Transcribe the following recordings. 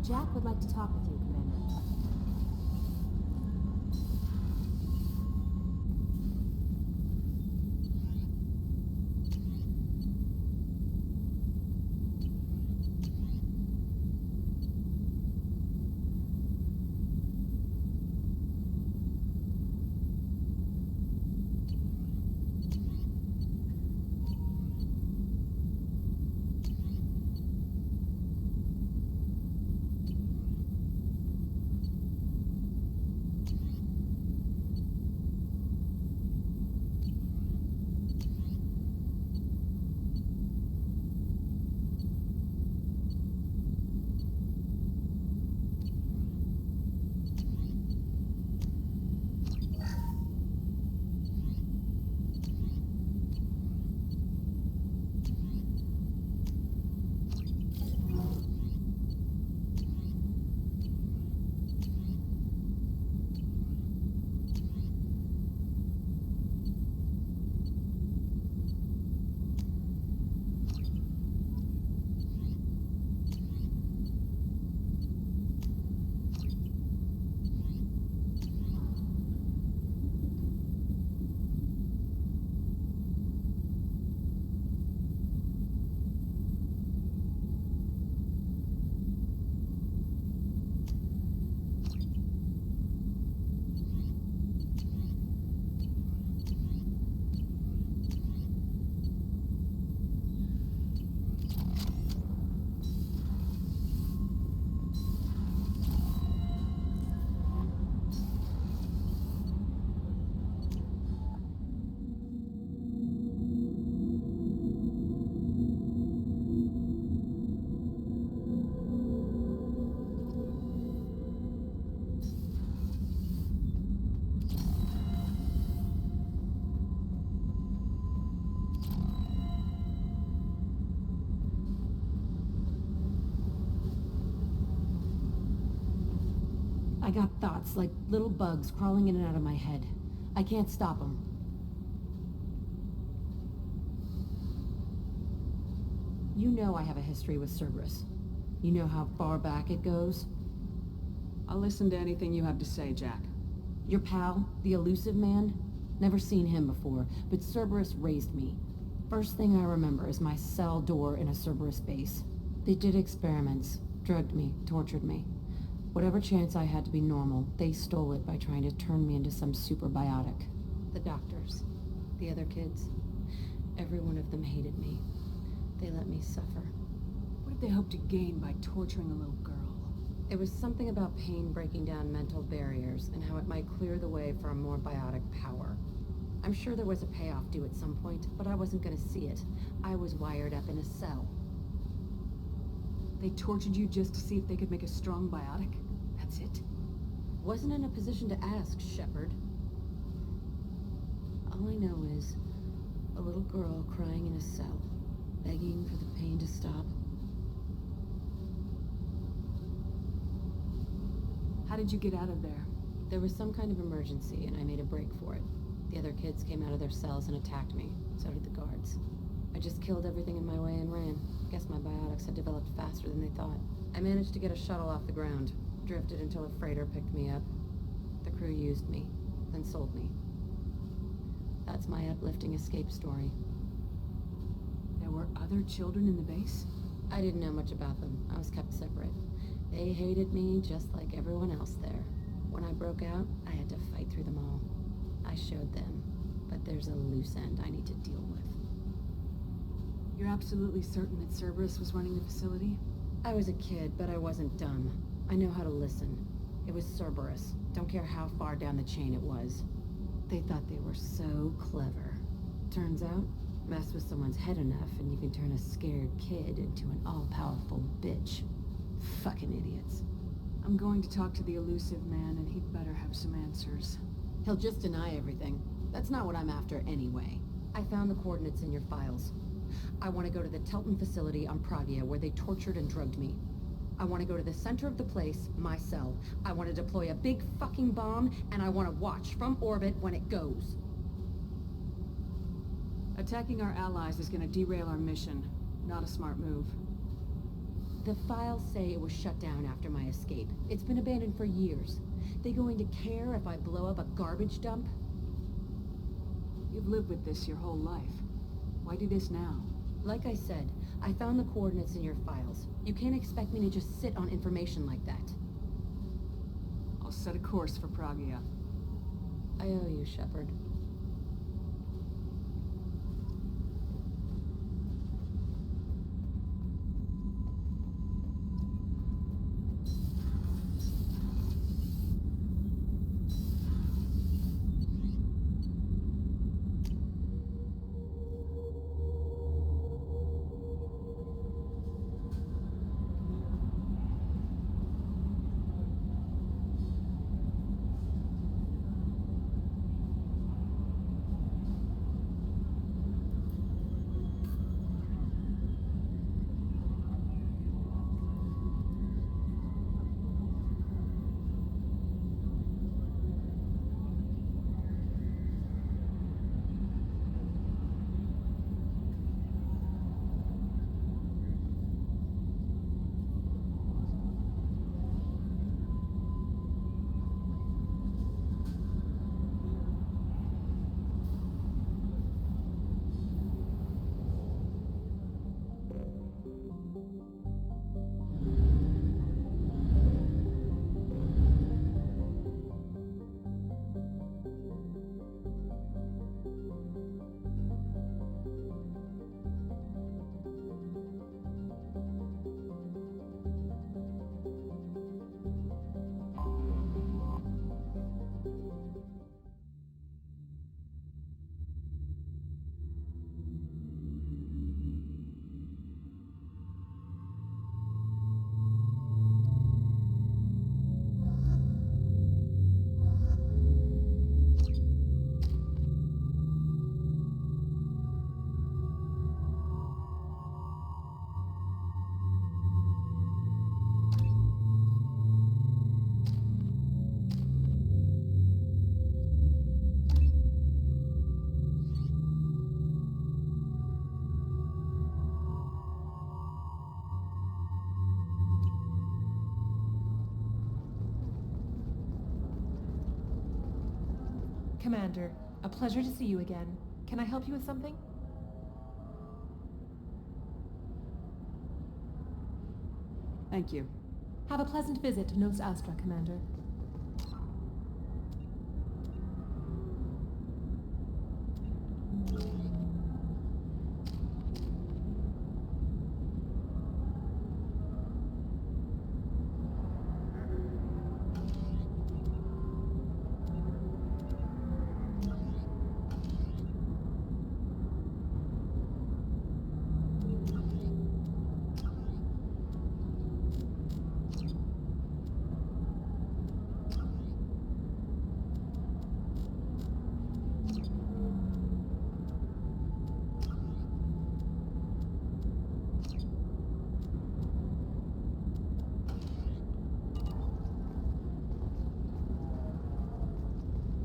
Jack would like to talk with you, Commander. I got thoughts like little bugs crawling in and out of my head. I can't stop them. You know I have a history with Cerberus. You know how far back it goes? I'll listen to anything you have to say, Jack. Your pal, the elusive man? Never seen him before, but Cerberus raised me. First thing I remember is my cell door in a Cerberus base. They did experiments, drugged me, tortured me. Whatever chance I had to be normal, they stole it by trying to turn me into some super biotic. The doctors, the other kids, every one of them hated me. They let me suffer. What did they hope to gain by torturing a little girl? It was something about pain breaking down mental barriers and how it might clear the way for a more biotic power. I'm sure there was a payoff due at some point, but I wasn't gonna see it. I was wired up in a cell. They tortured you just to see if they could make a strong biotic? That's it? Wasn't in a position to ask, Shepard. All I know is a little girl crying in a cell, begging for the pain to stop. How did you get out of there? There was some kind of emergency, and I made a break for it. The other kids came out of their cells and attacked me. So did the guards. I just killed everything in my way and ran. Guess my biotics had developed faster than they thought. I managed to get a shuttle off the ground. Drifted until a freighter picked me up. The crew used me, then sold me. That's my uplifting escape story. There were other children in the base? I didn't know much about them. I was kept separate. They hated me just like everyone else there. When I broke out, I had to fight through them all. I showed them, but there's a loose end I need to deal with. You're absolutely certain that Cerberus was running the facility? I was a kid, but I wasn't dumb. I know how to listen. It was Cerberus. Don't care how far down the chain it was. They thought they were so clever. Turns out, mess with someone's head enough and you can turn a scared kid into an all-powerful bitch. Fucking idiots. I'm going to talk to the elusive man, and he'd better have some answers. He'll just deny everything. That's not what I'm after anyway. I found the coordinates in your files. I want to go to the Telton facility on Pragia where they tortured and drugged me. I want to go to the center of the place, my cell. I want to deploy a big fucking bomb, and I want to watch from orbit when it goes. Attacking our allies is going to derail our mission. Not a smart move. The files say it was shut down after my escape. It's been abandoned for years. They going to care if I blow up a garbage dump? You've lived with this your whole life. Why do this now? Like I said, I found the coordinates in your files. You can't expect me to just sit on information like that. I'll set a course for Pragia. I owe you, Shepard. Commander, a pleasure to see you again. Can I help you with something? Thank you. Have a pleasant visit to Nos Astra, Commander.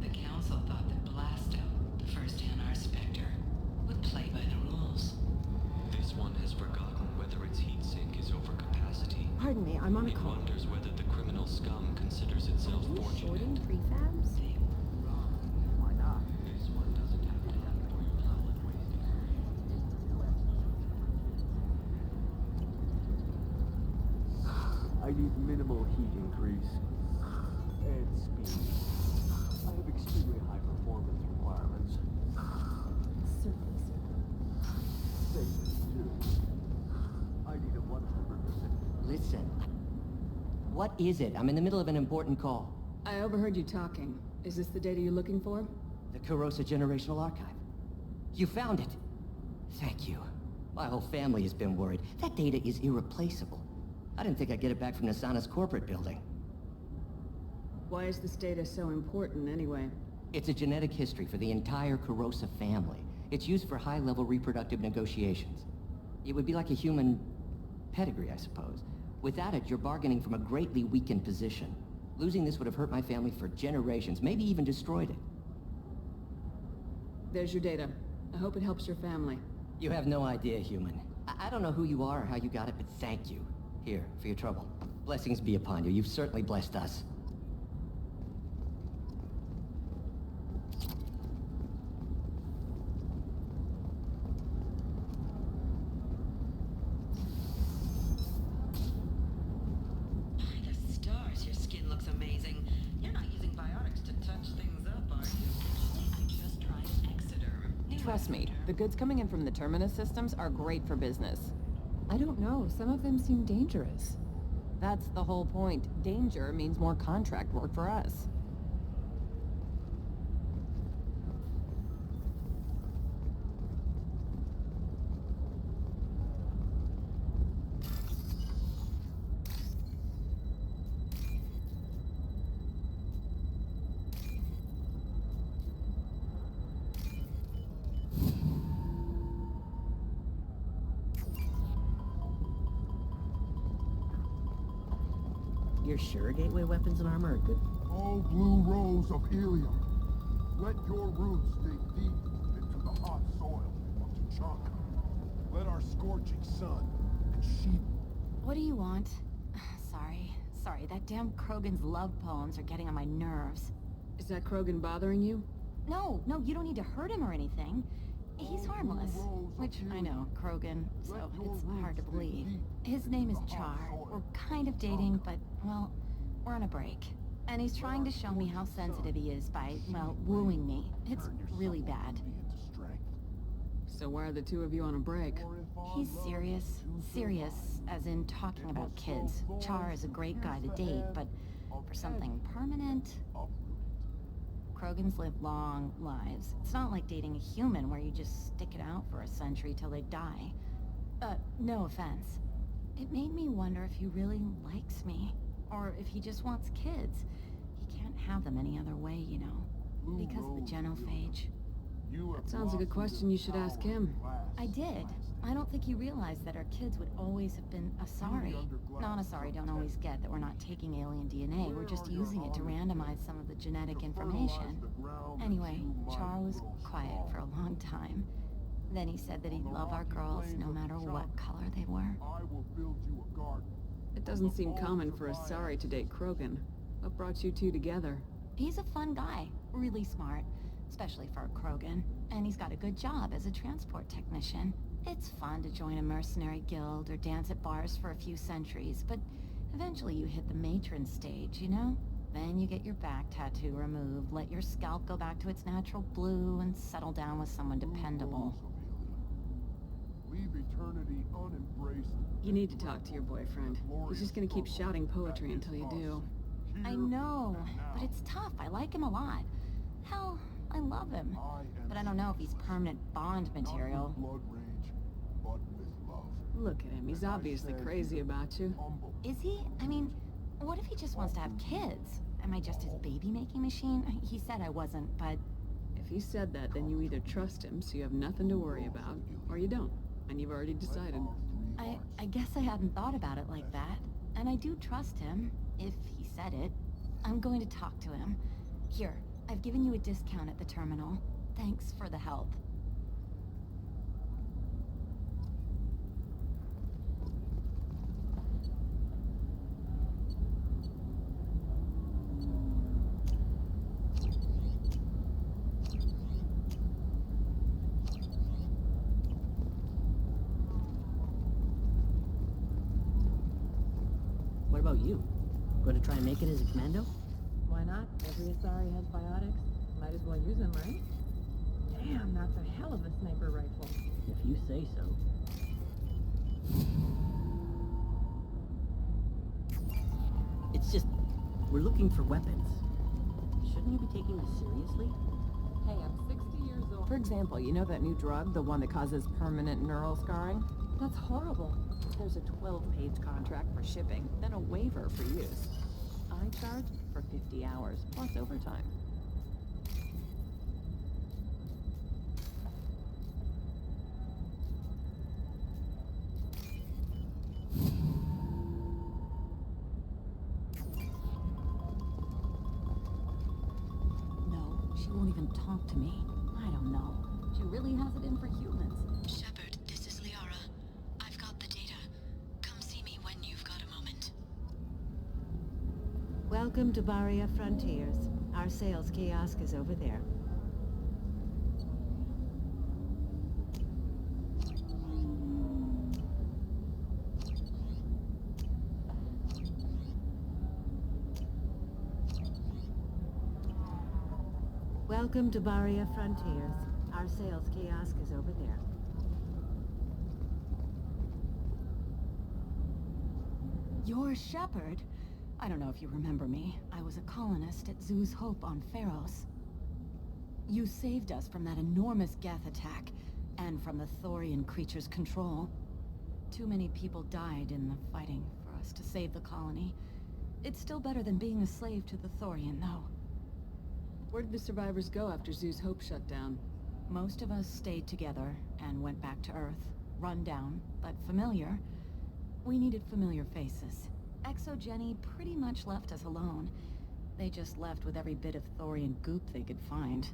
The Council thought that Blasto, the first Hanar Spectre, would play by the rules. This one has forgotten whether its heat sink is over capacity. Pardon me, I'm on a It call. wonders whether the criminal scum considers itself fortunate. prefabs? Why not? This one doesn't have to have more solid waste. I need minimal heat increase and speed. I have extremely high performance requirements. Certainly, sir. Safety, too. I need a 100%. Listen. What is it? I'm in the middle of an important call. I overheard you talking. Is this the data you're looking for? The Kurosa Generational Archive. You found it. Thank you. My whole family has been worried. That data is irreplaceable. I didn't think I'd get it back from Nasana's corporate building. Why is this data so important, anyway? It's a genetic history for the entire Kurosa family. It's used for high-level reproductive negotiations. It would be like a human pedigree, I suppose. Without it, you're bargaining from a greatly weakened position. Losing this would have hurt my family for generations, maybe even destroyed it. There's your data. I hope it helps your family. You have no idea, human. I don't know who you are or how you got it, but thank you. Here, for your trouble. Blessings be upon you. You've certainly blessed us. By the stars, your skin looks amazing. You're not using biotics to touch things up, are you? Actually, I just tried Exoderm. New Trust me, Exoderm. the goods coming in from the Terminus systems are great for business. I don't know. Some of them seem dangerous. That's the whole point. Danger means more contract work for us. You're sure Gateway weapons and armor are good? Oh, blue rose of Ilium, let your roots dig deep into the hot soil of Tuchanka. Let our scorching sun and sheep. What do you want? Sorry, that damn Krogan's love poems are getting on my nerves. Is that Krogan bothering you? No, you don't need to hurt him or anything. He's harmless. Which, I know, Krogan, so it's hard to believe. His name is Char. We're kind of dating, but, well, we're on a break. And he's trying to show me how sensitive he is by, well, wooing me. It's really bad. So why are the two of you on a break? He's serious. Serious, as in talking about kids. Char is a great guy to date, but for something permanent... Krogans live long lives. It's not like dating a human where you just stick it out for a century till they die. No offense. It made me wonder if he really likes me. Or if he just wants kids. He can't have them any other way, you know. Because of the genophage. That sounds like a question you should ask him. I did. I don't think he realized that our kids would always have been Asari. Non-Asari don't always get that we're not taking alien DNA, we're just using it to randomize some of the genetic information. Anyway, Char was quiet for a long time. Then he said that he'd love our girls no matter what color they were. I will build you a garden. It doesn't seem common for Asari to date Krogan. What brought you two together? He's a fun guy, really smart, especially for a Krogan. And he's got a good job as a transport technician. It's fun to join a mercenary guild or dance at bars for a few centuries, but eventually you hit the matron stage, you know? Then you get your back tattoo removed, let your scalp go back to its natural blue, and settle down with someone dependable. Leave eternity unembraced. You need to talk to your boyfriend. He's just gonna keep shouting poetry until you do. I know, but it's tough. I like him a lot. Hell, I love him. But I don't know if he's permanent Bond material. Blood rage, but with love. Look at him, he's obviously crazy about you. Is he? I mean, what if he just wants to have kids? Am I just his baby-making machine? He said I wasn't, but... If he said that, then you either trust him, so you have nothing to worry about, or you don't, and you've already decided. I guess I hadn't thought about it like that. And I do trust him, if he said it. I'm going to talk to him. Here, I've given you a discount at the terminal. Thanks for the help. What about you? Going to try and make it as a commando? Why not? Every Asari has biotics. Might as well use them, right? Damn, that's a hell of a sniper rifle. If you say so. It's just, we're looking for weapons. Shouldn't you be taking this seriously? Hey, I'm 60 years old. For example, you know that new drug, the one that causes permanent neural scarring? That's horrible. There's a 12-page contract for shipping, then a waiver for use. I charge for 50 hours, plus overtime. No, she won't even talk to me. I don't know. She really has it in for humans. Shepard, this is Liara. I've got the data. Come see me when you've got a Welcome to Baria Frontiers. Our sales kiosk is over there. Welcome to Baria Frontiers. Our sales kiosk is over there. You're Shepard. I don't know if you remember me. I was a colonist at Zeus Hope on Pharos. You saved us from that enormous Geth attack, and from the Thorian creature's control. Too many people died in the fighting for us to save the colony. It's still better than being a slave to the Thorian, though. Where did the survivors go after Zeus Hope shut down? Most of us stayed together and went back to Earth. Run down, but familiar. We needed familiar faces. Exogeny pretty much left us alone. They just left with every bit of Thorian goop they could find.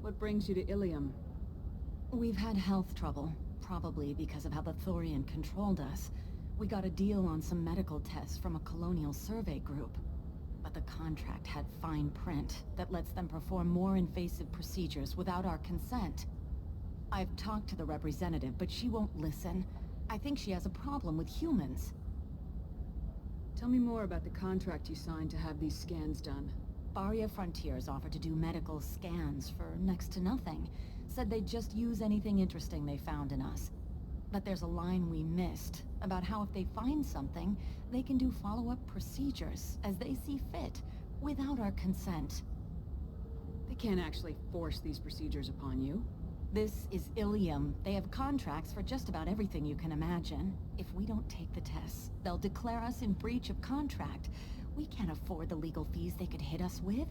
What brings you to Ilium? We've had health trouble, probably because of how the Thorian controlled us. We got a deal on some medical tests from a colonial survey group. But the contract had fine print that lets them perform more invasive procedures without our consent. I've talked to the representative, but she won't listen. I think she has a problem with humans. Tell me more about the contract you signed to have these scans done. Baria Frontiers offered to do medical scans for next to nothing. Said they'd just use anything interesting they found in us. But there's a line we missed about how if they find something, they can do follow-up procedures as they see fit, without our consent. They can't actually force these procedures upon you. This is Ilium. They have contracts for just about everything you can imagine. If we don't take the tests, they'll declare us in breach of contract. We can't afford the legal fees they could hit us with.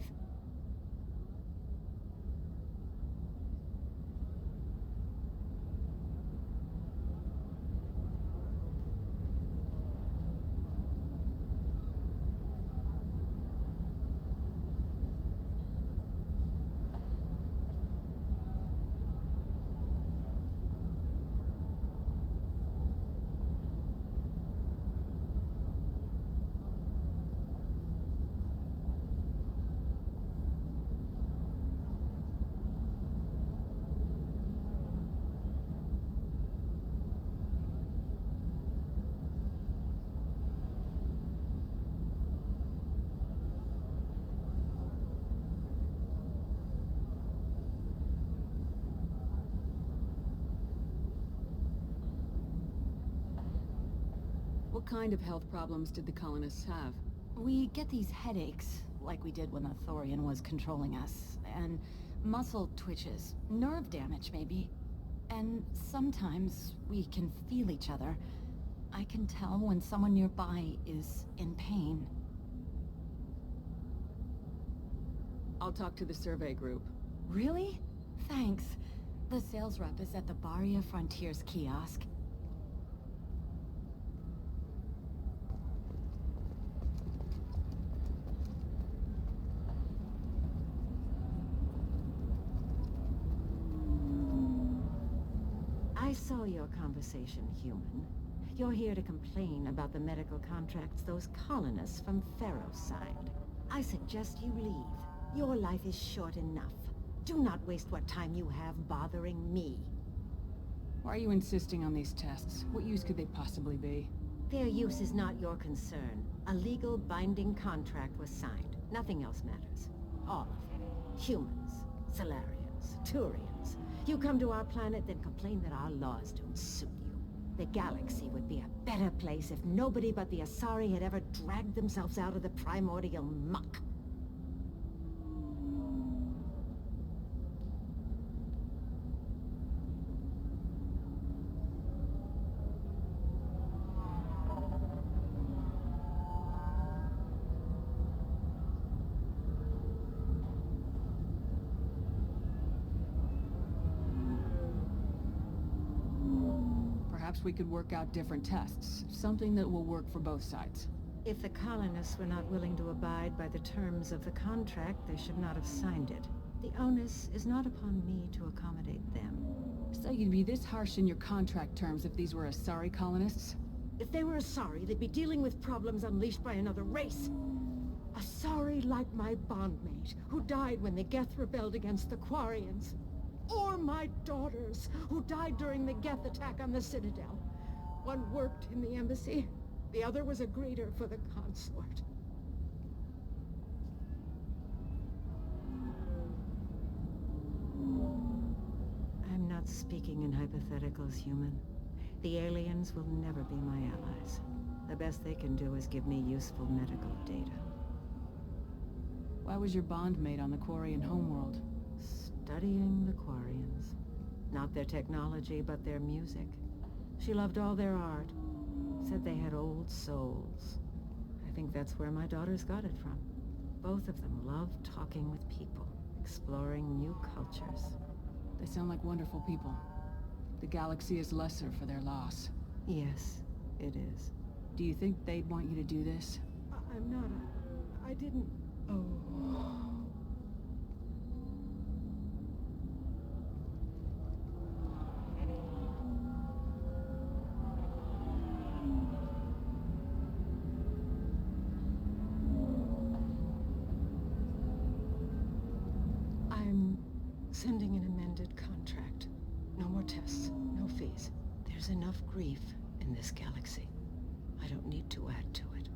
What kind of health problems did the colonists have? We get these headaches, like we did when the Thorian was controlling us, and muscle twitches, nerve damage maybe. And sometimes we can feel each other. I can tell when someone nearby is in pain. I'll talk to the survey group. Really? Thanks. The sales rep is at the Baria Frontiers kiosk. I saw your conversation, human. You're here to complain about the medical contracts those colonists from Pharos signed. I suggest you leave. Your life is short enough. Do not waste what time you have bothering me. Why are you insisting on these tests? What use could they possibly be? Their use is not your concern. A legal binding contract was signed. Nothing else matters. All of it. Humans, Solarians, Turians. You come to our planet, then complain that our laws don't suit you. The galaxy would be a better place if nobody but the Asari had ever dragged themselves out of the primordial muck. Perhaps we could work out different tests. Something that will work for both sides. If the colonists were not willing to abide by the terms of the contract, they should not have signed it. The onus is not upon me to accommodate them. So you'd be this harsh in your contract terms if these were Asari colonists? If they were Asari, they'd be dealing with problems unleashed by another race. Asari like my bondmate, who died when the Geth rebelled against the Quarians. Or my daughters, who died during the Geth attack on the Citadel. One worked in the embassy, the other was a greeter for the consort. I'm not speaking in hypotheticals, human. The aliens will never be my allies. The best they can do is give me useful medical data. Why was your bondmate on the Quarian homeworld? Studying the Quarians. Not their technology, but their music. She loved all their art. Said they had old souls. I think that's where my daughters got it from. Both of them love talking with people, exploring new cultures. They sound like wonderful people. The galaxy is lesser for their loss. Yes, it is. Do you think they'd want you to do this? I'm not I didn't... Oh... Sending an amended contract. No more tests, no fees. There's enough grief in this galaxy. I don't need to add to it.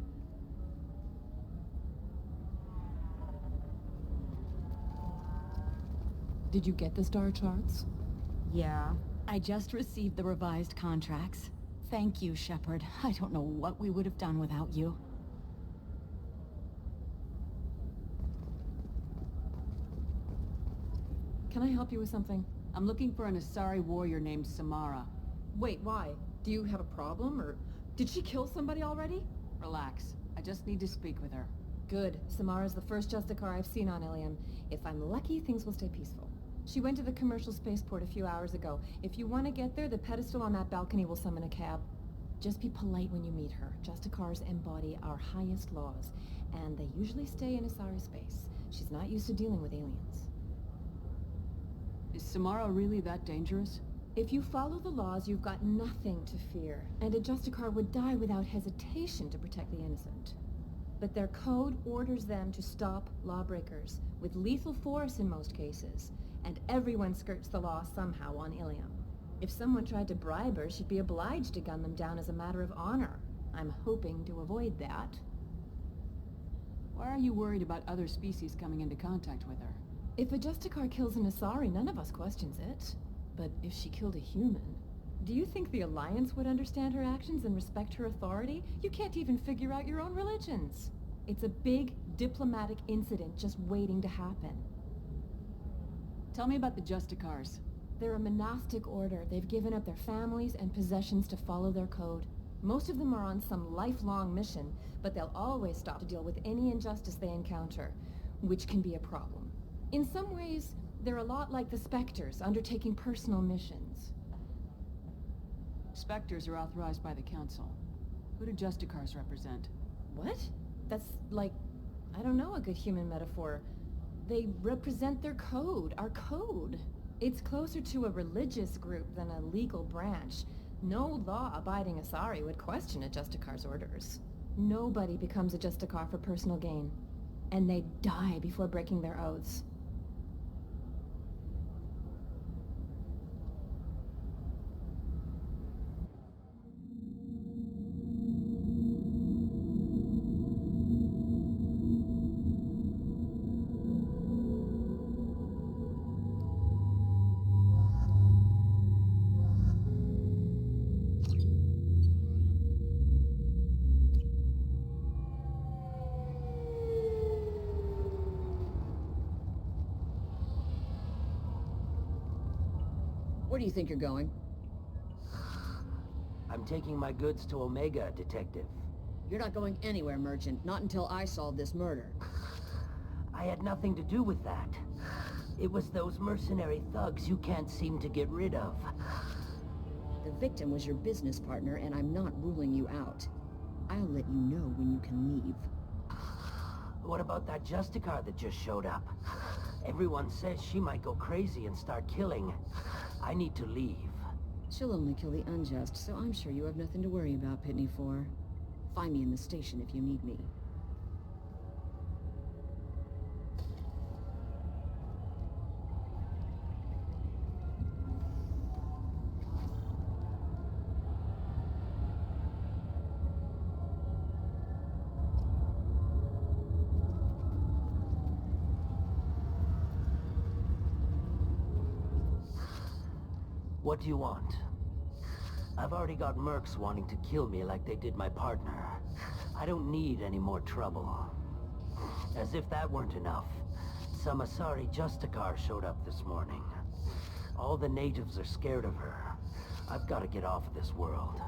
Did you get the star charts? Yeah. I just received the revised contracts. Thank you, Shepard. I don't know what we would have done without you. Can I help you with something? I'm looking for an Asari warrior named Samara. Wait, why? Do you have a problem, or did she kill somebody already? Relax. I just need to speak with her. Good. Samara's the first Justicar I've seen on Ilium. If I'm lucky, things will stay peaceful. She went to the commercial spaceport a few hours ago. If you want to get there, the pedestal on that balcony will summon a cab. Just be polite when you meet her. Justicars embody our highest laws, and they usually stay in Asari space. She's not used to dealing with aliens. Is Samara really that dangerous? If you follow the laws, you've got nothing to fear, and a Justicar would die without hesitation to protect the innocent. But their code orders them to stop lawbreakers, with lethal force in most cases, and everyone skirts the law somehow on Ilium. If someone tried to bribe her, she'd be obliged to gun them down as a matter of honor. I'm hoping to avoid that. Why are you worried about other species coming into contact with her? If a Justicar kills an Asari, none of us questions it. But if she killed a human... Do you think the Alliance would understand her actions and respect her authority? You can't even figure out your own religions. It's a big diplomatic incident just waiting to happen. Tell me about the Justicars. They're a monastic order. They've given up their families and possessions to follow their code. Most of them are on some lifelong mission, but they'll always stop to deal with any injustice they encounter, which can be a problem. In some ways, they're a lot like the Spectres, undertaking personal missions. Spectres are authorized by the Council. Who do Justicars represent? What? That's like, I don't know, a good human metaphor. They represent their code, our code. It's closer to a religious group than a legal branch. No law-abiding Asari would question a Justicar's orders. Nobody becomes a Justicar for personal gain. And they die before breaking their oaths. Where do you think you're going? I'm taking my goods to Omega, Detective. You're not going anywhere, Merchant. Not until I solve this murder. I had nothing to do with that. It was those mercenary thugs you can't seem to get rid of. The victim was your business partner, and I'm not ruling you out. I'll let you know when you can leave. What about that Justicar that just showed up? Everyone says she might go crazy and start killing. I need to leave. She'll only kill the unjust, so I'm sure you have nothing to worry about, Pitney 4. Find me in the station if you need me. What do you want? I've already got mercs wanting to kill me like they did my partner. I don't need any more trouble. As if that weren't enough, some Asari Justicar showed up this morning. All the natives are scared of her. I've got to get off of this world.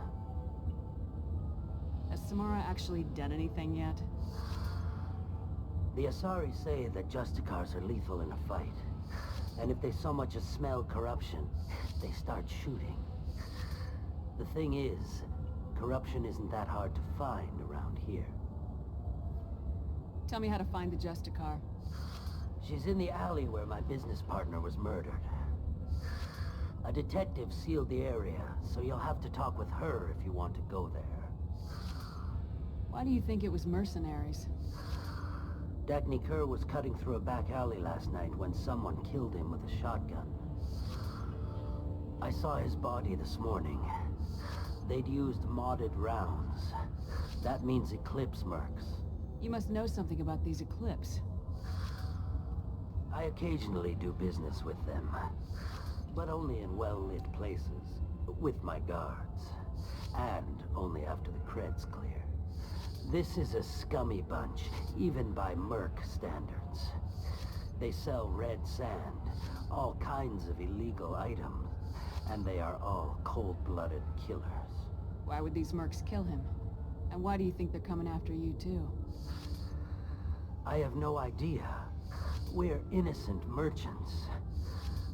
Has Samara actually done anything yet? The Asari say that Justicars are lethal in a fight. And if they so much as smell corruption, they start shooting. The thing is, corruption isn't that hard to find around here. Tell me how to find the Justicar. She's in the alley where my business partner was murdered. A detective sealed the area, so you'll have to talk with her if you want to go there. Why do you think it was mercenaries? Dagny Kerr was cutting through a back alley last night when someone killed him with a shotgun. I saw his body this morning. They'd used modded rounds. That means Eclipse mercs. You must know something about these Eclipse. I occasionally do business with them, but only in well-lit places, with my guards, and only after the cred's clear. This is a scummy bunch, even by merc standards. They sell red sand, all kinds of illegal items, and they are all cold-blooded killers. Why would these mercs kill him? And why do you think they're coming after you too? I have no idea. We're innocent merchants.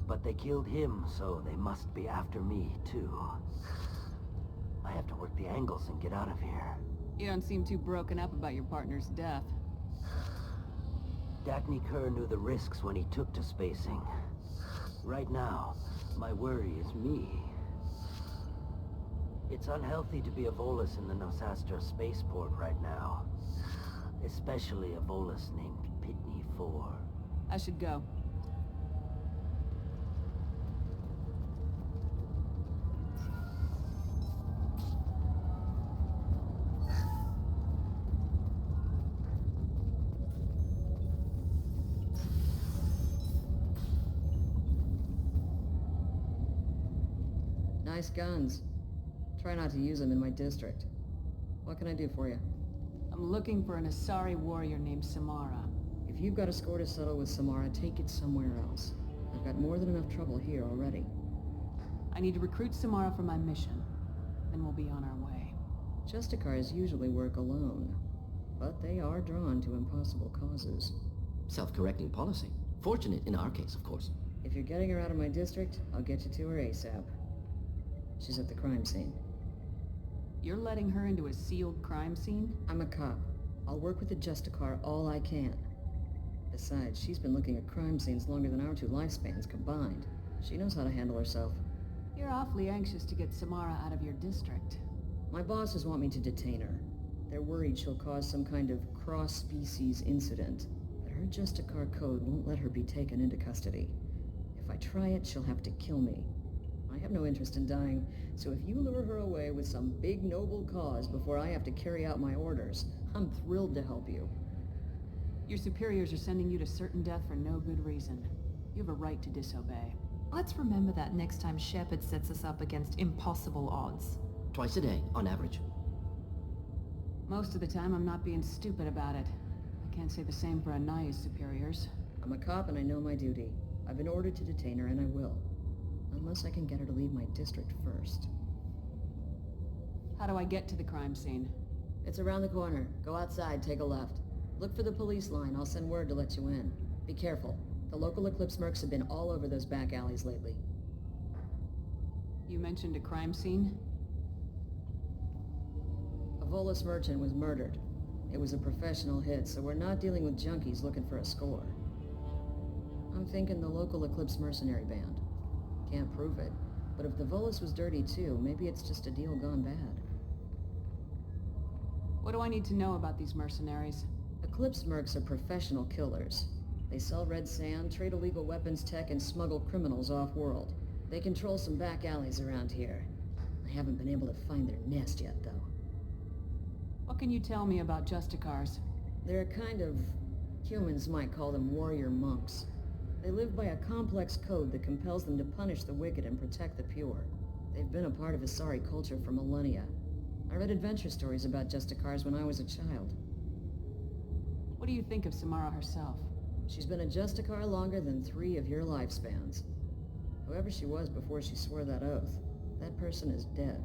But they killed him, so they must be after me too. I have to work the angles and get out of here. You don't seem too broken up about your partner's death. Dagny Kerr knew the risks when he took to spacing. Right now, my worry is me. It's unhealthy to be a Volus in the Nosastra spaceport right now. Especially a Volus named Pitney 4. I should go. Nice guns. Try not to use them in my district. What can I do for you? I'm looking for an Asari warrior named Samara. If you've got a score to settle with Samara, take it somewhere else. I've got more than enough trouble here already. I need to recruit Samara for my mission. Then we'll be on our way. Justicars usually work alone, but they are drawn to impossible causes. Self-correcting policy. Fortunate in our case, of course. If you're getting her out of my district, I'll get you to her ASAP. She's at the crime scene. You're letting her into a sealed crime scene? I'm a cop. I'll work with the Justicar all I can. Besides, she's been looking at crime scenes longer than our two lifespans combined. She knows how to handle herself. You're awfully anxious to get Samara out of your district. My bosses want me to detain her. They're worried she'll cause some kind of cross-species incident. But her Justicar code won't let her be taken into custody. If I try it, she'll have to kill me. I have no interest in dying, so if you lure her away with some big noble cause before I have to carry out my orders, I'm thrilled to help you. Your superiors are sending you to certain death for no good reason. You have a right to disobey. Let's remember that next time Shepard sets us up against impossible odds. Twice a day, on average. Most of the time, I'm not being stupid about it. I can't say the same for Anaya's superiors. I'm a cop and I know my duty. I've been ordered to detain her and I will. Unless I can get her to leave my district first. How do I get to the crime scene? It's around the corner. Go outside, take a left. Look for the police line. I'll send word to let you in. Be careful. The local Eclipse mercs have been all over those back alleys lately. You mentioned a crime scene? A Volus merchant was murdered. It was a professional hit, so we're not dealing with junkies looking for a score. I'm thinking the local Eclipse mercenary band. Can't prove it, But if the Volus was dirty too, maybe it's just a deal gone bad. What do I need to know about these mercenaries? Eclipse mercs are professional killers. They sell red sand, trade illegal weapons tech, and smuggle criminals off-world. They control some back alleys around here. I haven't been able to find their nest yet, though. What can you tell me about Justicars? They're a kind of... humans might call them warrior monks. They live by a complex code that compels them to punish the wicked and protect the pure. They've been a part of Asari culture for millennia. I read adventure stories about Justicars when I was a child. What do you think of Samara herself? She's been a Justicar longer than 3 of your lifespans. Whoever she was before she swore that oath, that person is dead.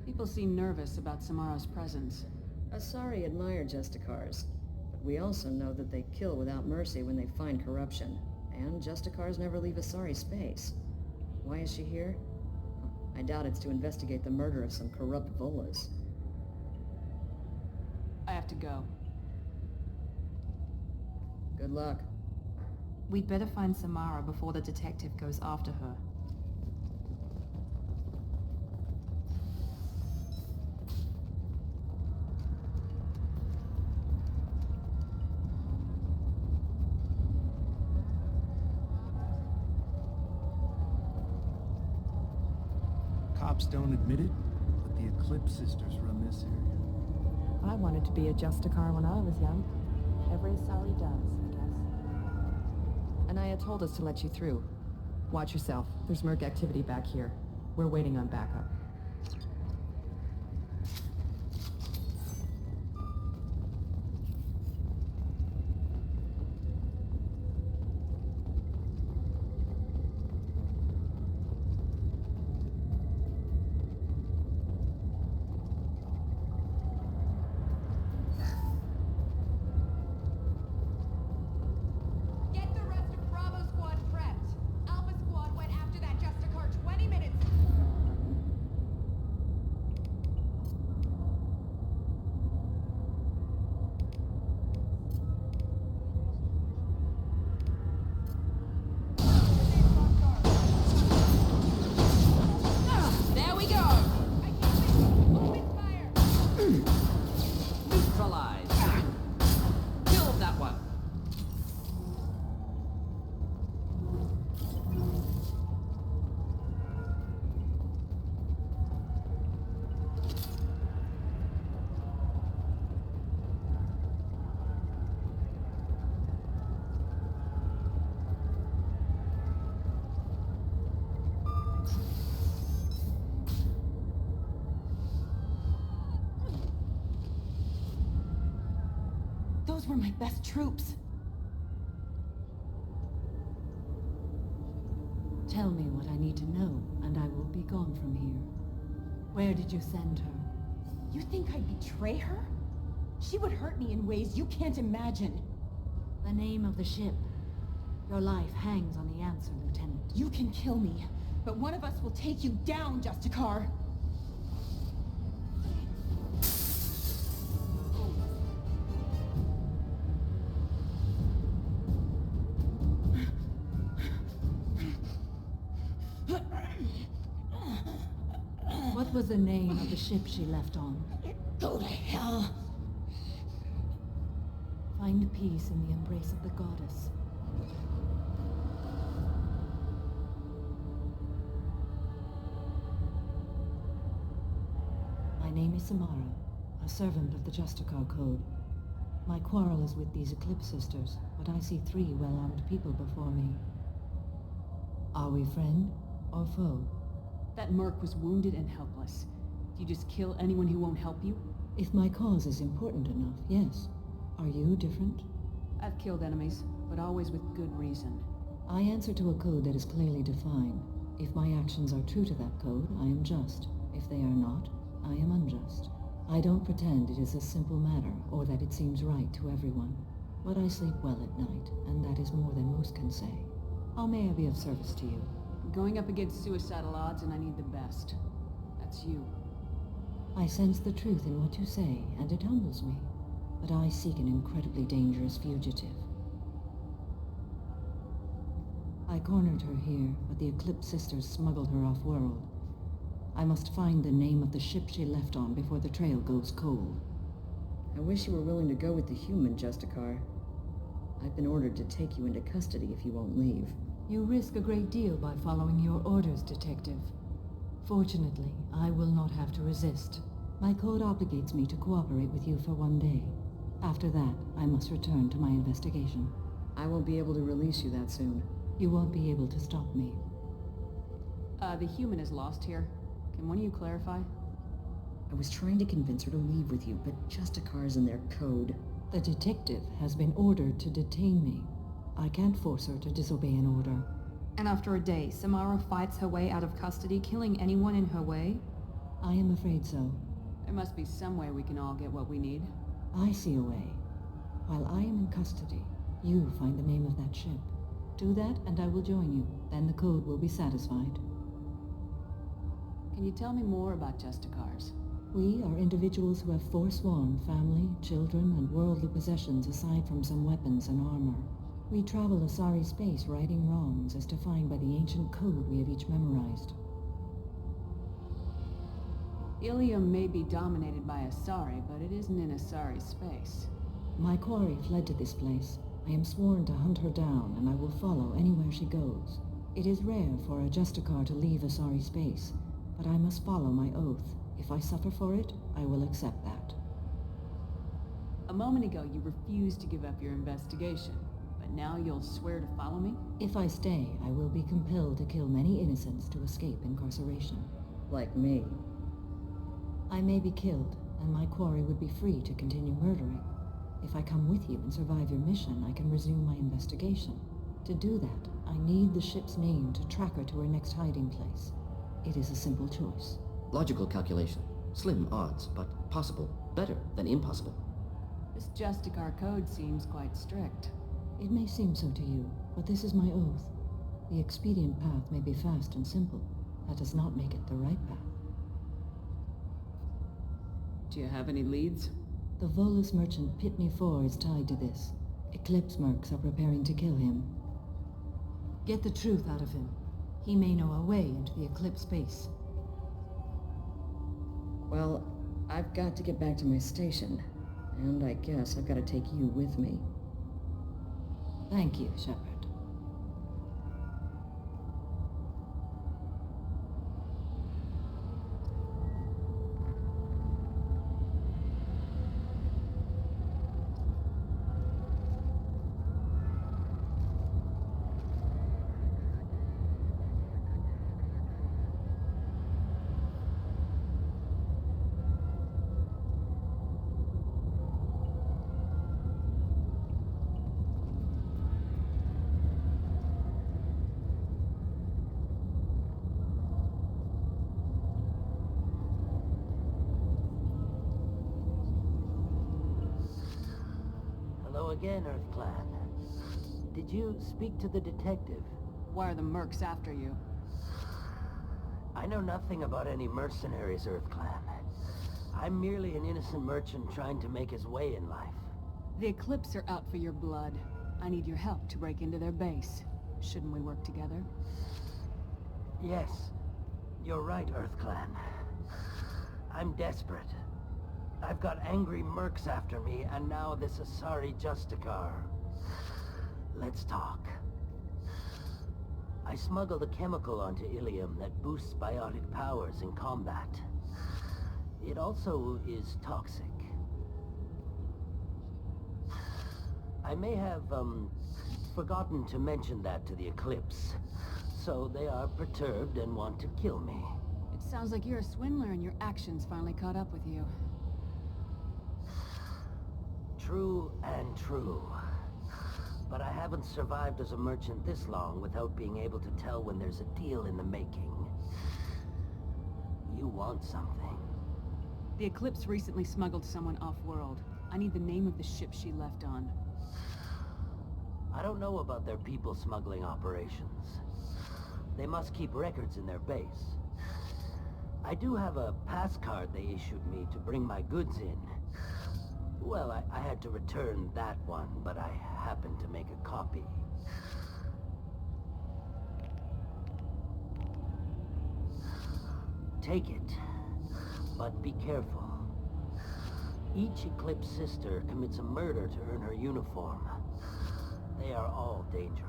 People seem nervous about Samara's presence. Asari admire Justicars, but we also know that they kill without mercy when they find corruption, and Justicars never leave Asari space. Why is she here? I doubt it's to investigate the murder of some corrupt Volas. I have to go. Good luck. We'd better find Samara before the detective goes after her. Cops don't admit it, but the Eclipse sisters run this area. I wanted to be a Justicar when I was young. Every Asari does, I guess. Anaya told us to let you through. Watch yourself. There's merc activity back here. We're waiting on backup. Those were my best troops. Tell me what I need to know, and I will be gone from here. Where did you send her? You think I'd betray her? She would hurt me in ways you can't imagine. The name of the ship. Your life hangs on the answer, Lieutenant. You can kill me, but one of us will take you down, Justicar. What was the name of the ship she left on? Go to hell. Find peace in the embrace of the goddess. My name is Samara, a servant of the Justicar Code. My quarrel is with these Eclipse sisters, but I see 3 well-armed people before me. Are we friend or foe? That merc was wounded and helpless. Do you just kill anyone who won't help you? If my cause is important enough, yes. Are you different? I've killed enemies, but always with good reason. I answer to a code that is clearly defined. If my actions are true to that code, I am just. If they are not, I am unjust. I don't pretend it is a simple matter, or that it seems right to everyone. But I sleep well at night, and that is more than most can say. How may I be of service to you? I'm going up against suicidal odds, and I need the best. That's you. I sense the truth in what you say, and it humbles me. But I seek an incredibly dangerous fugitive. I cornered her here, but the Eclipse sisters smuggled her off-world. I must find the name of the ship she left on before the trail goes cold. I wish you were willing to go with the human, Justicar. I've been ordered to take you into custody if you won't leave. You risk a great deal by following your orders, Detective. Fortunately, I will not have to resist. My code obligates me to cooperate with you for 1 day. After that, I must return to my investigation. I won't be able to release you that soon. You won't be able to stop me. The human is lost here. Can one of you clarify? I was trying to convince her to leave with you, but Justicar's in their code. The detective has been ordered to detain me. I can't force her to disobey an order. And after a day, Samara fights her way out of custody, killing anyone in her way? I am afraid so. There must be some way we can all get what we need. I see a way. While I am in custody, you find the name of that ship. Do that and I will join you. Then the code will be satisfied. Can you tell me more about Justicars? We are individuals who have forsworn family, children, and worldly possessions aside from some weapons and armor. We travel Asari space righting wrongs as defined by the ancient code we have each memorized. Ilium may be dominated by Asari, but it isn't in Asari space. My quarry fled to this place. I am sworn to hunt her down, and I will follow anywhere she goes. It is rare for a Justicar to leave Asari space, but I must follow my oath. If I suffer for it, I will accept that. A moment ago, you refused to give up your investigation, but now you'll swear to follow me? If I stay, I will be compelled to kill many innocents to escape incarceration. Like me. I may be killed, and my quarry would be free to continue murdering. If I come with you and survive your mission, I can resume my investigation. To do that, I need the ship's name to track her to her next hiding place. It is a simple choice. Logical calculation. Slim odds, but possible. Better than impossible. This Justicar code seems quite strict. It may seem so to you, but this is my oath. The expedient path may be fast and simple. That does not make it the right path. Do you have any leads? The Volus merchant Pitney Four is tied to this. Eclipse mercs are preparing to kill him. Get the truth out of him. He may know a way into the Eclipse space. Well, I've got to get back to my station. And I guess I've got to take you with me. Thank you, Shepard. Again, Earth Clan. Did you speak to the detective? Why are the mercs after you? I know nothing about any mercenaries, Earth Clan. I'm merely an innocent merchant trying to make his way in life. The Eclipse are out for your blood. I need your help to break into their base. Shouldn't we work together? Yes. You're right, Earth Clan. I'm desperate. I've got angry mercs after me, and now this Asari Justicar. Let's talk. I smuggled a chemical onto Ilium that boosts biotic powers in combat. It also is toxic. I may have, forgotten to mention that to the Eclipse, so they are perturbed and want to kill me. It sounds like you're a swindler and your actions finally caught up with you. True and true. But I haven't survived as a merchant this long without being able to tell when there's a deal in the making. You want something. The Eclipse recently smuggled someone off-world. I need the name of the ship she left on. I don't know about their people smuggling operations. They must keep records in their base. I do have a pass card they issued me to bring my goods in. Well, I had to return that one, but I happened to make a copy. Take it. But be careful. Each Eclipse sister commits a murder to earn her uniform. They are all dangerous.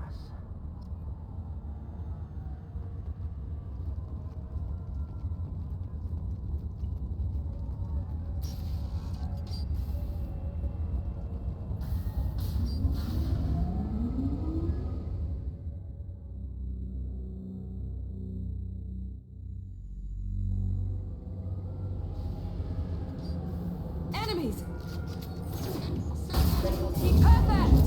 Enemies! Be perfect!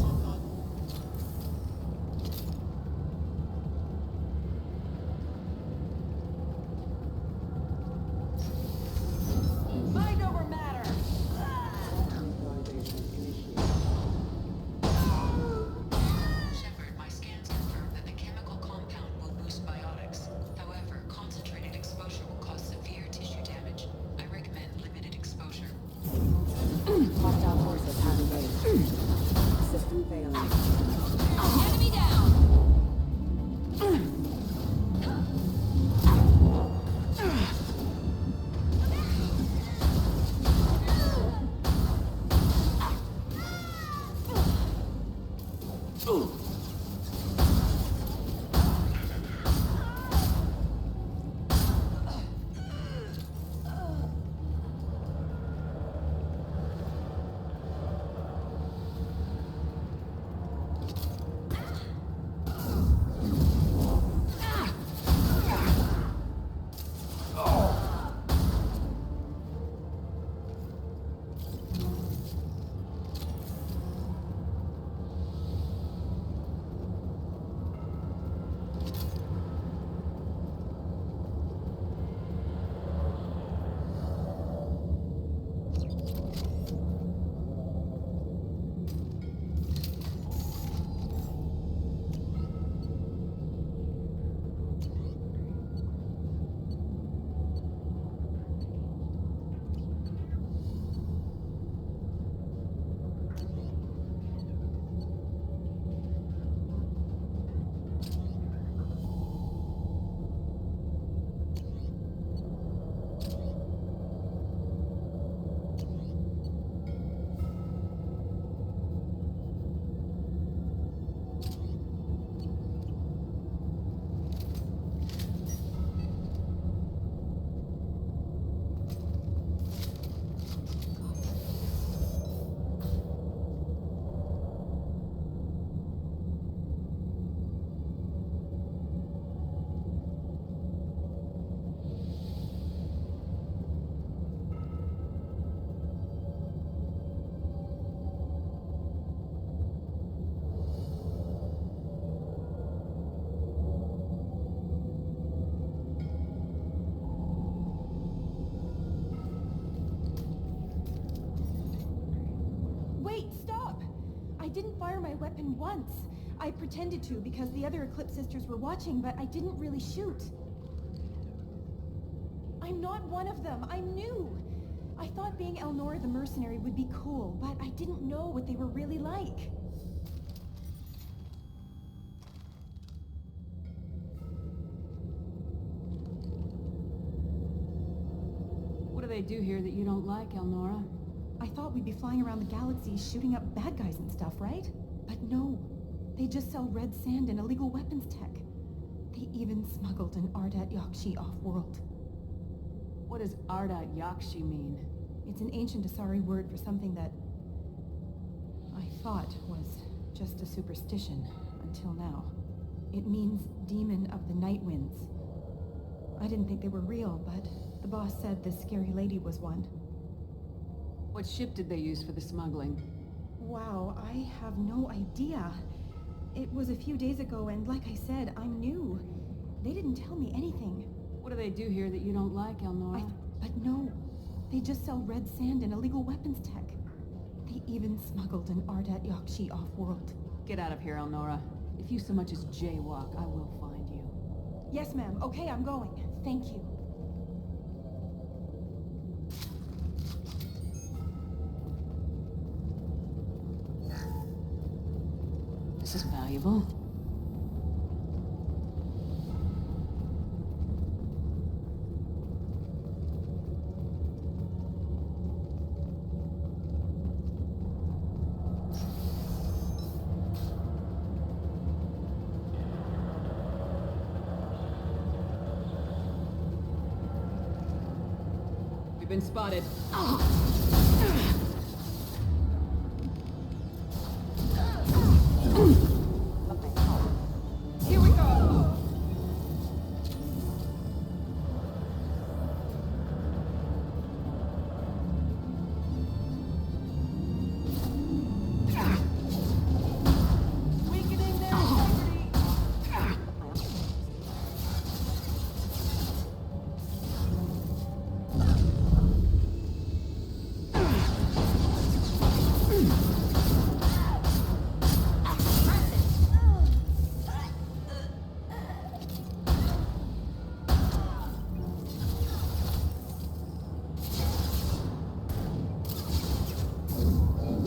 Mind over matter! Shepard, my scans confirm that the chemical compound will boost biotics. However, concentrated exposure will cause severe tissue damage. I recommend limited exposure. Hostile forces have engaged. System failing. Enemy down! Wait, stop! I didn't fire my weapon once. I pretended to because the other Eclipse sisters were watching, but I didn't really shoot. I'm not one of them. I'm new. I thought being Elnora the mercenary would be cool, but I didn't know what they were really like. What do they do here that you don't like, Elnora? I thought we'd be flying around the galaxy shooting up bad guys and stuff, right? But no. They just sell red sand and illegal weapons tech. They even smuggled an Ardat Yakshi off-world. What does Ardat Yakshi mean? It's an ancient Asari word for something that I thought was just a superstition until now. It means demon of the night winds. I didn't think they were real, but the boss said this scary lady was one. What ship did they use for the smuggling? Wow, I have no idea. It was a few days ago, and like I said, I'm new. They didn't tell me anything. What do they do here that you don't like, Elnora? But no. They just sell red sand and illegal weapons tech. They even smuggled an Ardat Yakshi off-world. Get out of here, Elnora. If you so much as jaywalk, I will find you. Yes, ma'am. Okay, I'm going. Thank you. This is valuable. been spotted. Here we go! Weakening their integrity!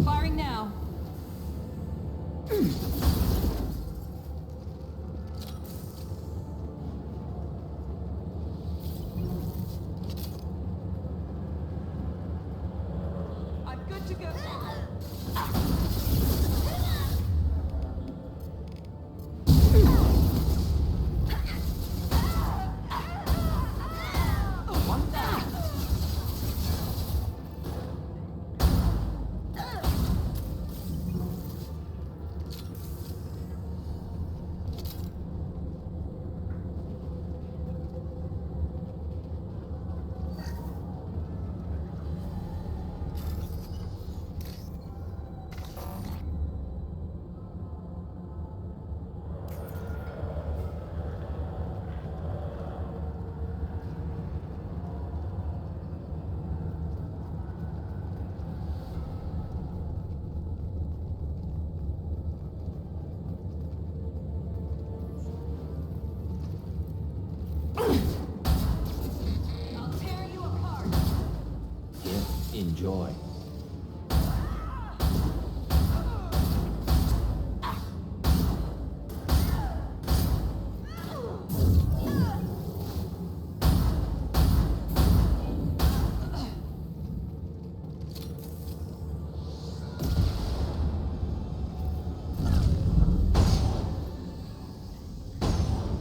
Firing now. I'm good to go. One down. I'll tear you apart. Enjoy.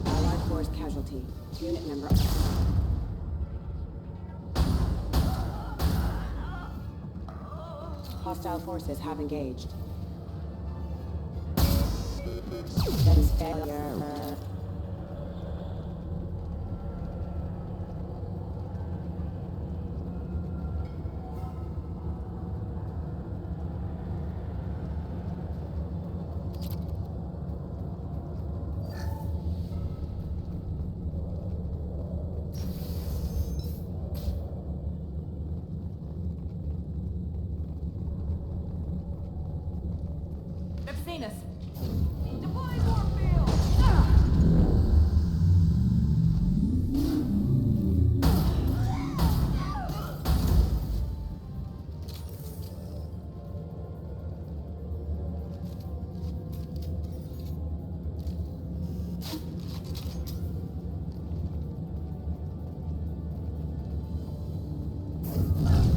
Allied force casualty. Unit member. Hostile forces have engaged. That is failure. They've seen us. Deploying warfield!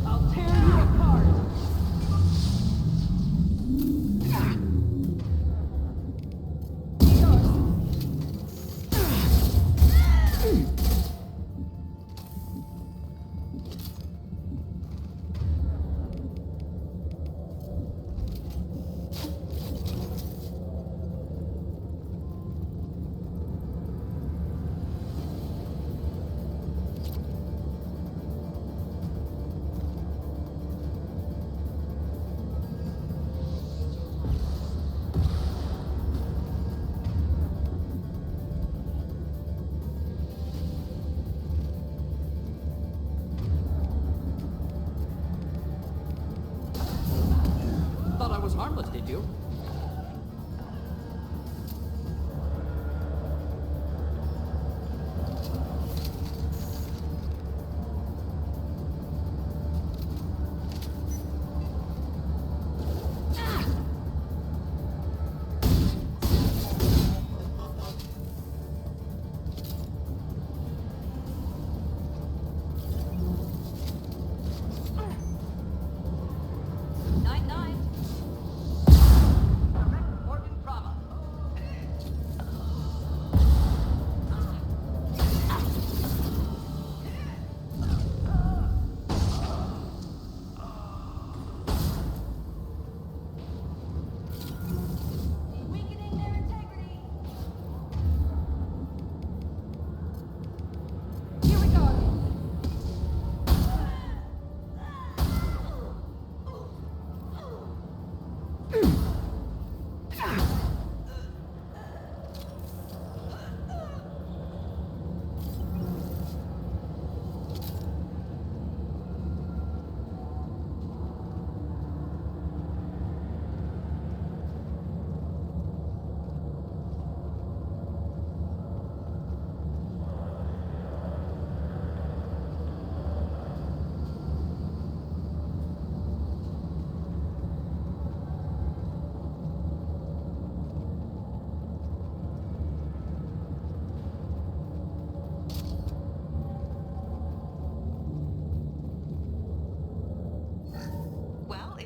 I'll tear you apart! Thought I was harmless, did you?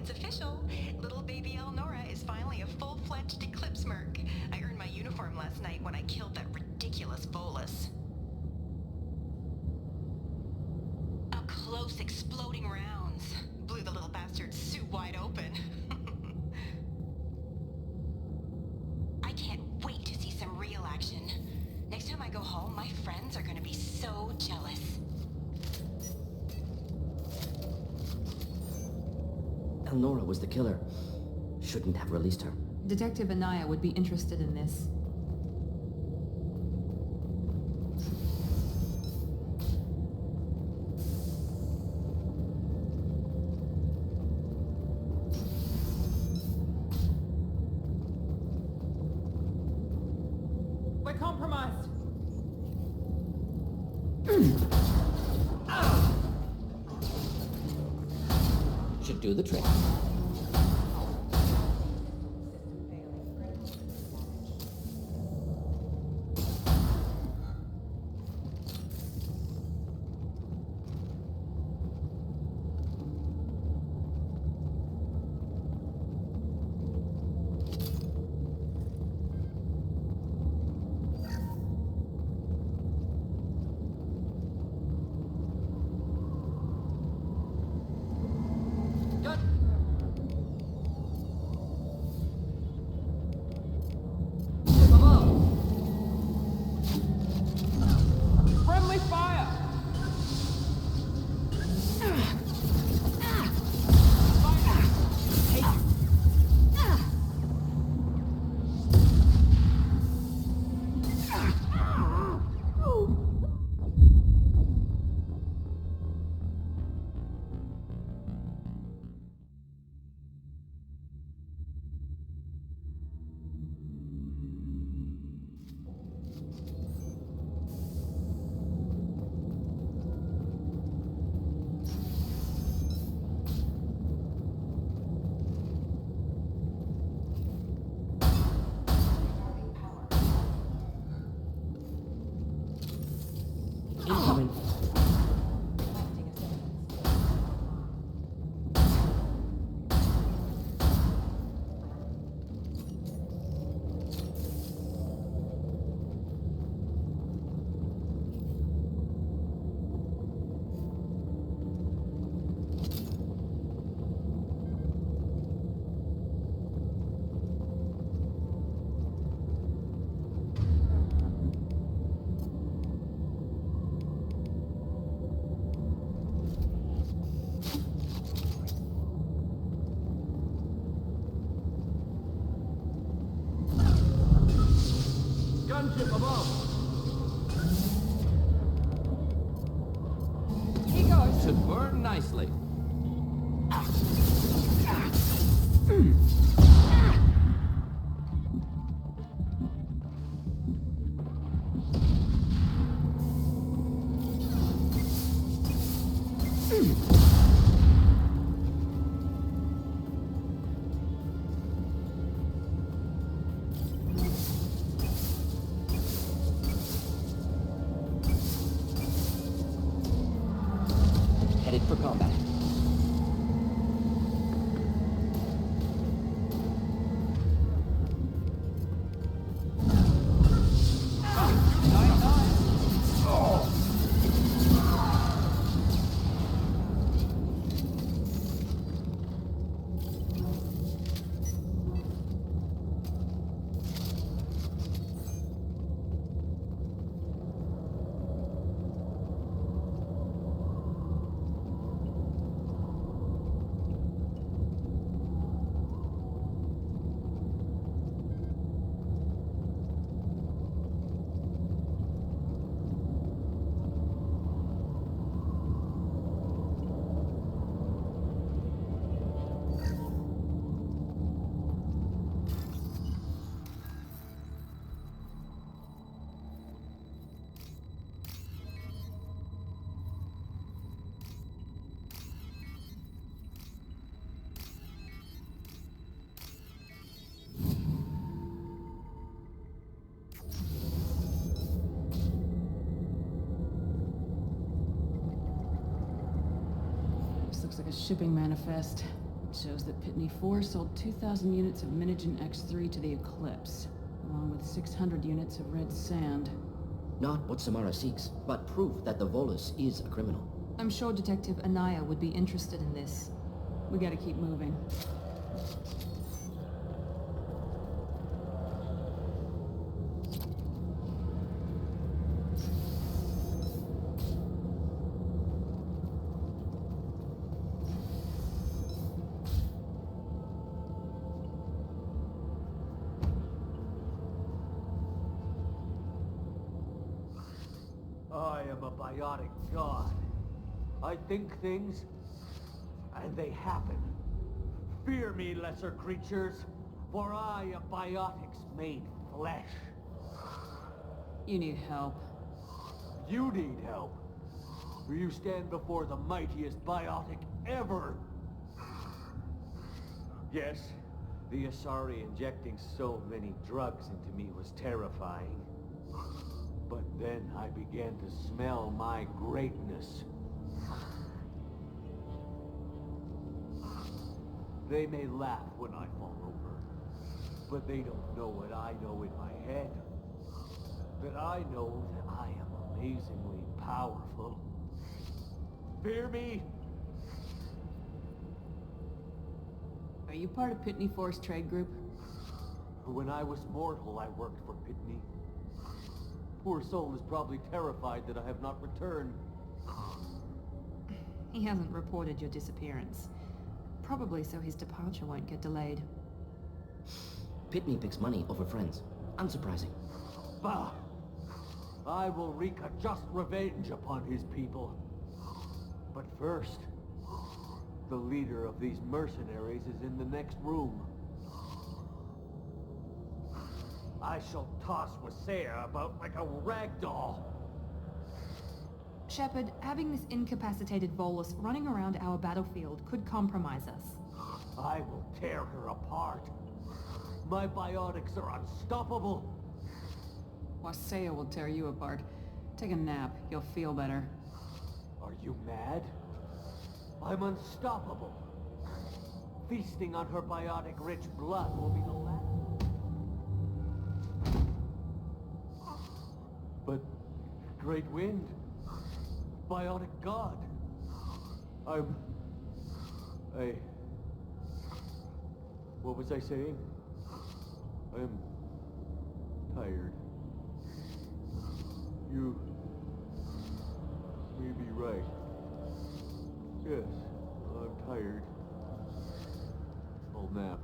it's official. Little baby Elnora is finally a full-fledged Eclipse merc. I earned my uniform last night when I killed that ridiculous bolus. Up close, exploding rounds. Blew the little bastard's suit wide open. I can't wait to see some real action. Next time I go home, my friends are gonna be so jealous. Elnora was the killer. Shouldn't have released her. Detective Anaya would be interested in this. We're compromised. Should do the trick. Friendly fire! Incoming. Gunship above. Should burn nicely. Headed for combat. This looks like a shipping manifest. It shows that Pitney 4 sold 2,000 units of Minigen X3 to the Eclipse, along with 600 units of red sand. Not what Samara seeks, but proof that the Volus is a criminal. I'm sure Detective Anaya would be interested in this. We gotta keep moving. I am a biotic god. I think things, and they happen. Fear me, lesser creatures, for I am biotics made flesh. You need help. You need help. For you stand before the mightiest biotic ever. Yes, the Asari injecting so many drugs into me was terrifying. But then I began to smell my greatness. They may laugh when I fall over, but they don't know what I know in my head. That I know that I am amazingly powerful. Fear me? Are you part of Pitney 4's trade group? When I was mortal, I worked for Pitney. Poor soul is probably terrified that I have not returned. He hasn't reported your disappearance. Probably so his departure won't get delayed. Pitney picks money over friends. Unsurprising. Bah! I will wreak a just revenge upon his people. But first, the leader of these mercenaries is in the next room. I shall toss Wasea about like a rag doll. Shepard, having this incapacitated Volus running around our battlefield could compromise us. I will tear her apart. My biotics are unstoppable. Wasea will tear you apart. Take a nap. You'll feel better. Are you mad? I'm unstoppable. Feasting on her biotic-rich blood will be the last. But Great Wind, biotic god. What was I saying? I'm tired. You may be right. Yes, I'm tired. I'll nap.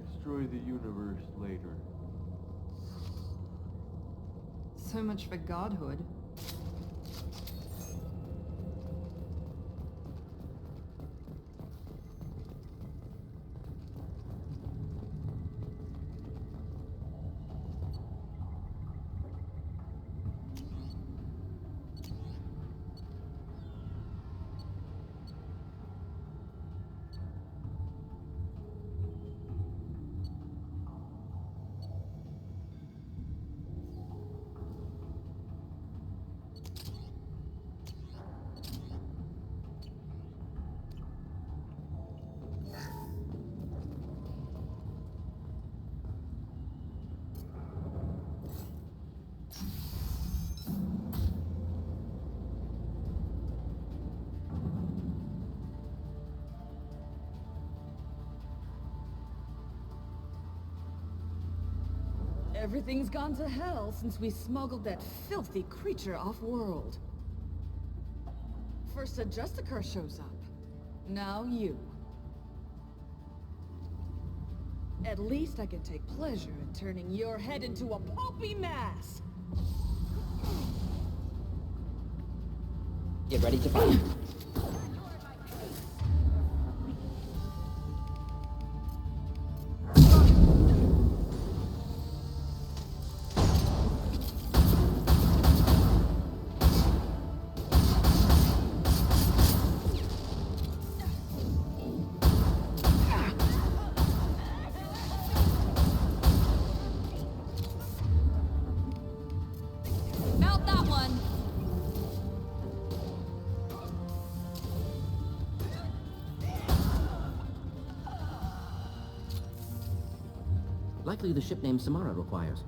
Destroy the universe later. So much for godhood. Everything's gone to hell since we smuggled that filthy creature off-world. First a Justicar shows up. Now you. At least I can take pleasure in turning your head into a pulpy mass! Get ready to fight. Likely the ship name Samara requires.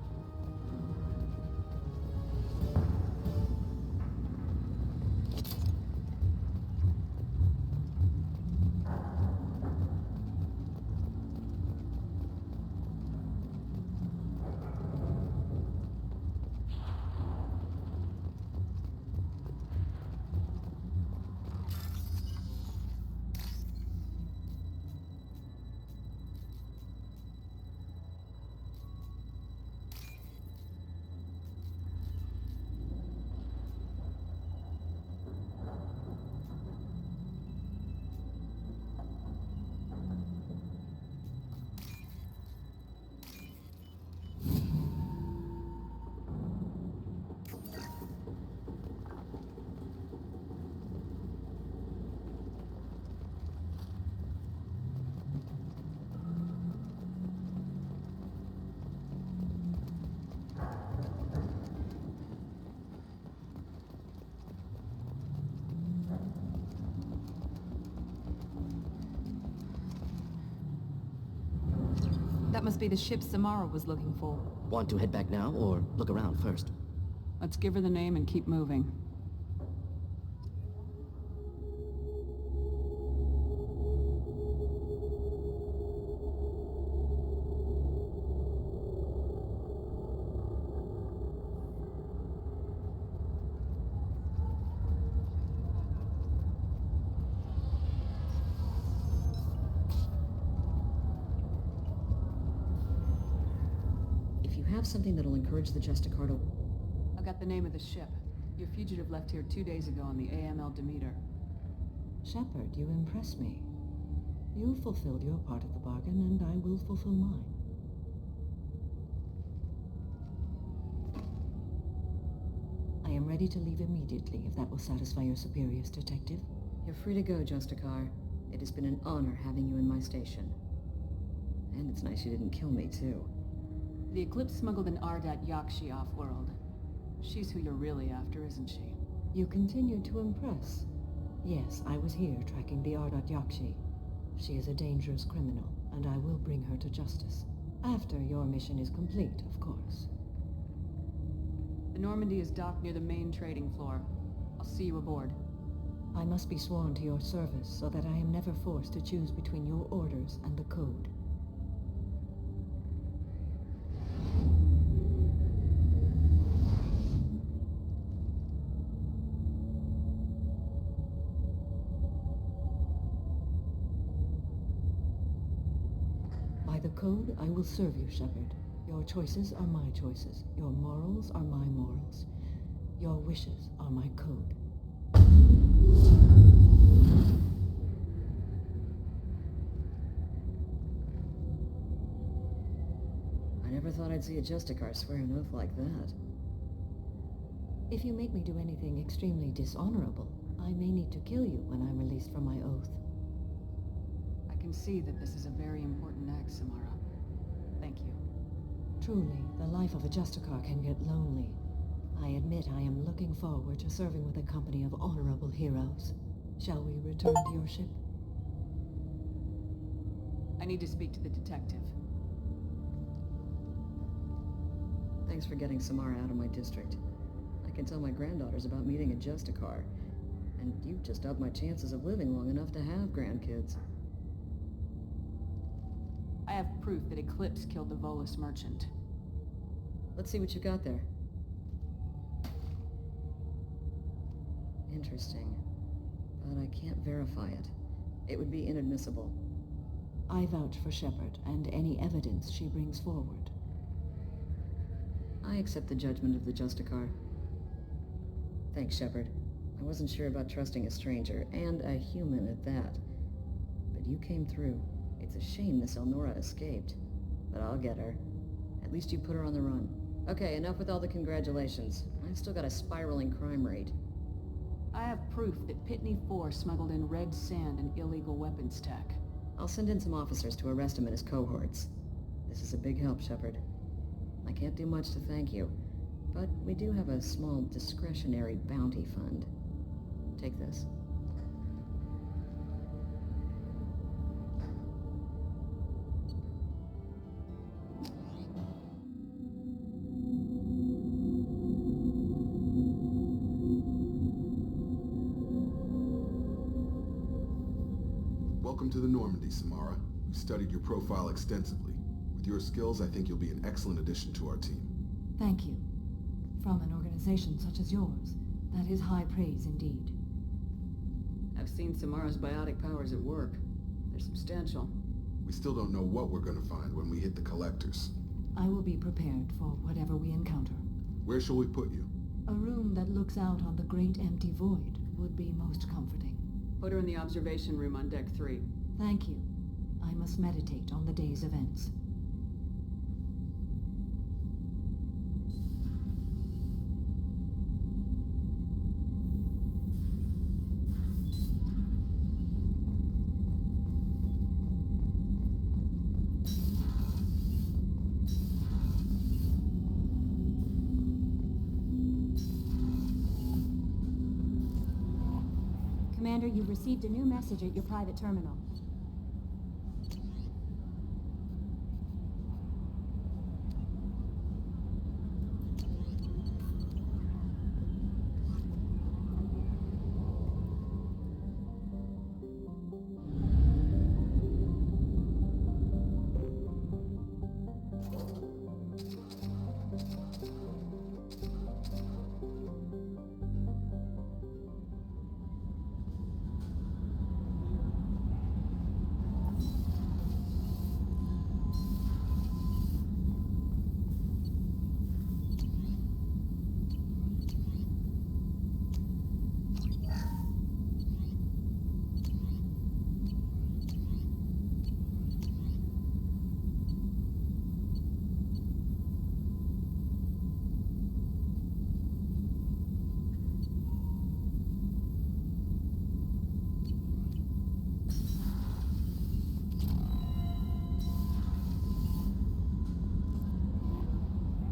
That must be the ship Samara was looking for. Want to head back now, or look around first? Let's give her the name and keep moving. Have something that'll encourage the Justicar to... I got the name of the ship. Your fugitive left here 2 days ago on the AML Demeter. Shepard, you impress me. You fulfilled your part of the bargain, and I will fulfill mine. I am ready to leave immediately, if that will satisfy your superiors, Detective. You're free to go, Justicar. It has been an honor having you in my station. And it's nice you didn't kill me, too. The Eclipse smuggled an Ardat Yakshi off-world. She's who you're really after, isn't she? You continue to impress. Yes, I was here tracking the Ardat Yakshi. She is a dangerous criminal, and I will bring her to justice. After your mission is complete, of course. The Normandy is docked near the main trading floor. I'll see you aboard. I must be sworn to your service so that I am never forced to choose between your orders and the Code. By the Code, I will serve you, Shepard. Your choices are my choices. Your morals are my morals. Your wishes are my code. I never thought I'd see a Justicar swear an oath like that. If you make me do anything extremely dishonorable, I may need to kill you when I'm released from my oath. I can see that this is a very important act, Samara. Thank you. Truly, the life of a Justicar can get lonely. I admit I am looking forward to serving with a company of honorable heroes. Shall we return to your ship? I need to speak to the detective. Thanks for getting Samara out of my district. I can tell my granddaughters about meeting a Justicar. And you've just upped my chances of living long enough to have grandkids. I have proof that Eclipse killed the Volus merchant. Let's see what you got there. Interesting. But I can't verify it. It would be inadmissible. I vouch for Shepard and any evidence she brings forward. I accept the judgment of the Justicar. Thanks, Shepard. I wasn't sure about trusting a stranger, and a human at that. But you came through. It's a shame Miss Elnora escaped. But I'll get her. At least you put her on the run. Okay, enough with all the congratulations. I've still got a spiraling crime rate. I have proof that Pitney 4 smuggled in red sand and illegal weapons tech. I'll send in some officers to arrest him and his cohorts. This is a big help, Shepard. I can't do much to thank you, but we do have a small discretionary bounty fund. Take this. Welcome to the Normandy, Samara. We've studied your profile extensively. With your skills, I think you'll be an excellent addition to our team. Thank you. From an organization such as yours, that is high praise indeed. I've seen Samara's biotic powers at work. They're substantial. We still don't know what we're gonna find when we hit the collectors. I will be prepared for whatever we encounter. Where shall we put you? A room that looks out on the great empty void would be most comforting. Put her in the observation room on Deck 3. Thank you. I must meditate on the day's events. Commander, you've received a new message at your private terminal.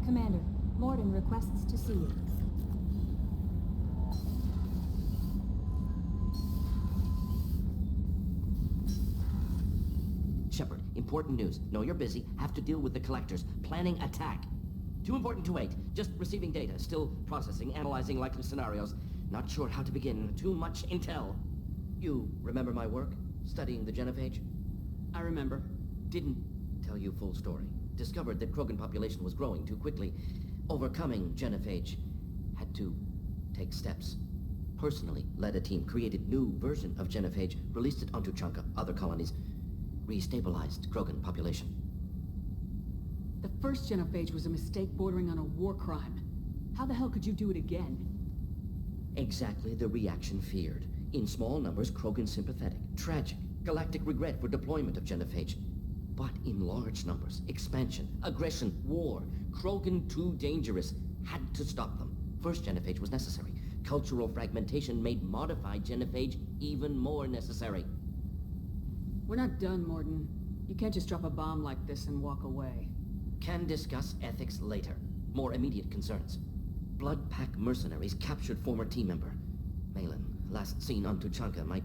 Commander, Morden requests to see you. Shepard, important news. Know you're busy. Have to deal with the collectors. Planning attack. Too important to wait. Just receiving data. Still processing, analyzing likely scenarios. Not sure how to begin. Too much intel. You remember my work? Studying the genophage? I remember. Didn't tell you full story. Discovered that Krogan population was growing too quickly. Overcoming genophage. Had to take steps. Personally led a team, created new version of genophage, released it onto Tuchanka, other colonies. Restabilized Krogan population. The first genophage was a mistake bordering on a war crime. How the hell could you do it again? Exactly the reaction feared. In small numbers, Krogan sympathetic. Tragic. Galactic regret for deployment of genophage. But in large numbers, expansion, aggression, war. Krogan too dangerous. Had to stop them. First genophage was necessary. Cultural fragmentation made modified genophage even more necessary. We're not done, Morden. You can't just drop a bomb like this and walk away. Can discuss ethics later. More immediate concerns. Blood Pack mercenaries captured former team member. Malin, last seen on Tuchanka, might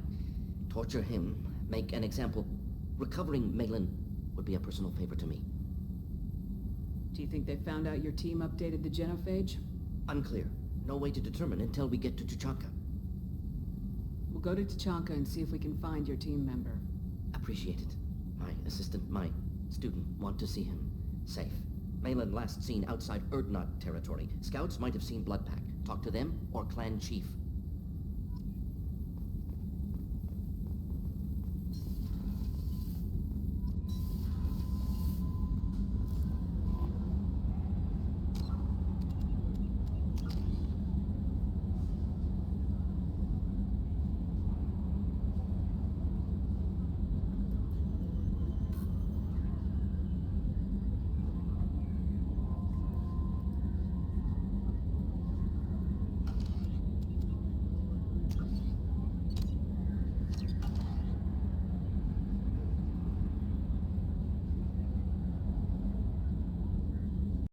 torture him, make an example. Recovering Malin would be a personal favor to me. Do you think they found out your team updated the genophage? Unclear. No way to determine until we get to Tuchanka. We'll go to Tuchanka and see if we can find your team member. Appreciate it. My assistant, my student, want to see him. Safe. Malin last seen outside Urdnot territory. Scouts might have seen Bloodpack. Talk to them or Clan Chief.